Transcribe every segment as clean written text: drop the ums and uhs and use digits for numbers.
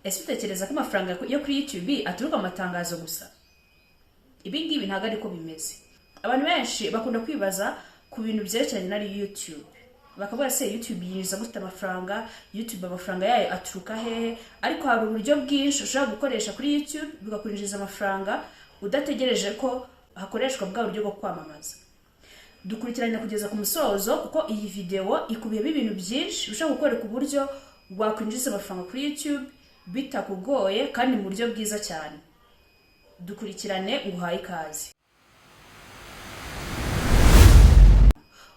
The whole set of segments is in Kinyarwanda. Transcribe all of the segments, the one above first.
ese utekereza ko amafaranga yo kuri YouTube aturuka mu matangazo gusa? Ibi ngibi ntago ariko bimeze. Abantu benshi bakunda kwibaza ku bintu byerekeranye na YouTube. Bakavuga se YouTube yinjiza gute amafaranga, YouTube amafaranga yayo aturuka hehe? Ariko hari uburyo bwinshi ushobora gukoresha kuri YouTube bigakwinjiza amafaranga udategereje ko hakoreshwa bwa buryo bwo kwamamaza. Dukurikirana kugeza ku musozo kuko iyi video ikubiyemo ibintu byinshi ushobora gukora uburyo wakwinjiza amafaranga kuri YouTube bitakugoye kandi mu buryo bwiza cyane. Dukurikirane nguhaye ikaze.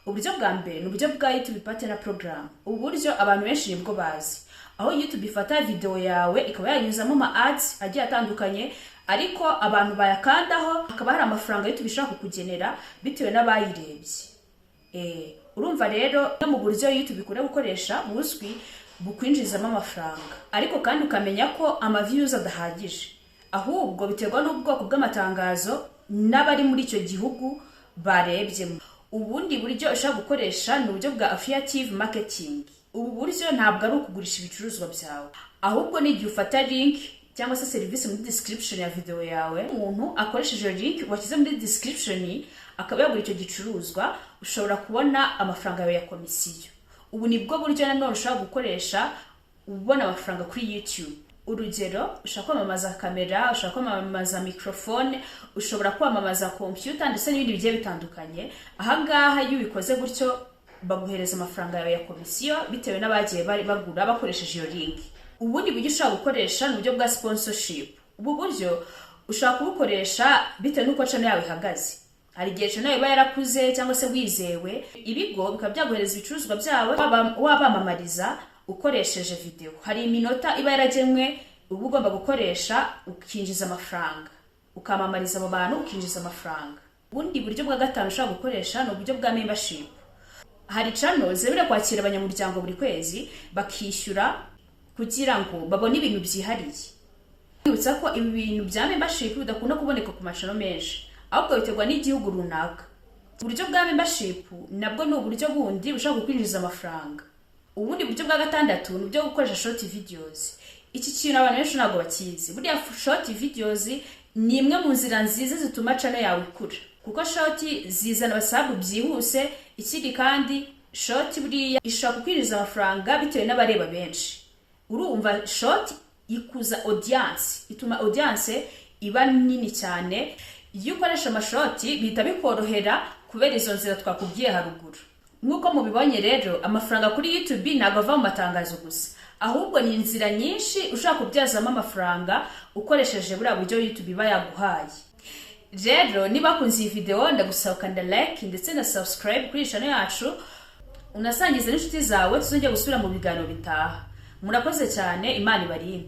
Uburyo bwa mbere ni uburyo bwa YouTube Partner Program. Ubu buryo abantu benshi nibwo bazi. Aho YouTube ifata video yawe ikaba yanyuzamo ama ads agiye atandukanye, ariko abantu bayakandaho hakaba hari amafaranga YouTube ishaka kukugenera bitewe n'abayirebye. Urumva rero no mu buryo YouTube ikora gukoresha muzwi bukwinjizamo amafaranga, ariko kandi ukamenya ko ama views adahagije, ahubwo biterwa n'ubwoko bw'amatangazo n'abari muri icyo gihugu barebyemo. Ubundi buryo ushaka gukoresha ni uburyo bwa affiliate marketing. Ubu buryo ntabwo ari ukugurisha ibicuruzwa byawe, ahubwo ni igihe ufata link cyangwa se service muri description ya video yawe, umuntu akoresheje link washyize muri description akaba yagura icyo gicuruzwa, ushobora kubona amafaranga yawe ya komisiyo. Ubu nibwo buryo nanone ushaka gukoresha ubona amafaranga kuri YouTube. Urugero, ushaka kwamamaza kamera, ushaka kwamamaza microphone, ushobora kwamamaza computer ndetse n'ibindi bigiye bitandukanye. Ahangaha iyo ubikoze gutyo baguhereza amafaranga yawe ya komisiyo bitewe n'abagiye bari bagura bakoresheje iyo link. Ubundi buryo ushaka gukoresha ni uburyo bwa sponsorship. Ubu buryo ushaka kubukoresha bitewe n'uko channel yawe ihagaze. Hari igihe channel yawe yarakuze cyangwa se wizewe, ibigo bikaba byaguhereza ibicuruzwa byawe wabamamariza ukoresheje video. Hari iminota iba yaragenwe uba ugomba gukoresha ukinjiza amafaranga, ukamamariza abo bantu ukinjiza amafaranga. Ubundi buryo bwa gatanu ushaka gukoresha ni uburyo bwa membership. Hari channel zemerewe kwakira abanyamuryango buri kwezi bakishyura kugira ngo babone ibintu byihariye. Kwibutsa ko ibi bintu bya membership bidakunda kuboneka ku machano menshi, ahubwo biterwa n'igihugu runaka. Uburyo bwa membership nabwo ni uburyo bundi ushaka kwinjiza amafaranga. Ubundi buryo bwa gatandatu ni uburyo gukoresha short videos. Iki kintu abantu benshi ntabwo bakizi. Buriya short videos ni imwe mu nzira nziza zituma channel yawe ikura, kuko short zizana abasabu byihuse. Ikindi kandi short buriya ishaka kwinjiza amafaranga bitewe n'abareba benshi. Urumva short ikuza audience, ituma audience iba nini cyane. Iyo ukoresha amashoti bihita bikorohera kubera izo nzira twakubwiye haruguru. Nkuko mubibonye rero, amafaranga kuri YouTube ntabwo ava mu matangazo gusa, ahubwo ni inzira nyinshi ushaka kubyazamo amafaranga ukoresheje buriya buryo YouTube iba yaguhaye. Rero niba kunze iyi video ndagusaba kanda like ndetse na subscribe kuri channel yacu, unasangiza n'inshuti zawe tuzongera gusubira mu biganiro bitaha. Murakoze cyane, Imana ibarinde.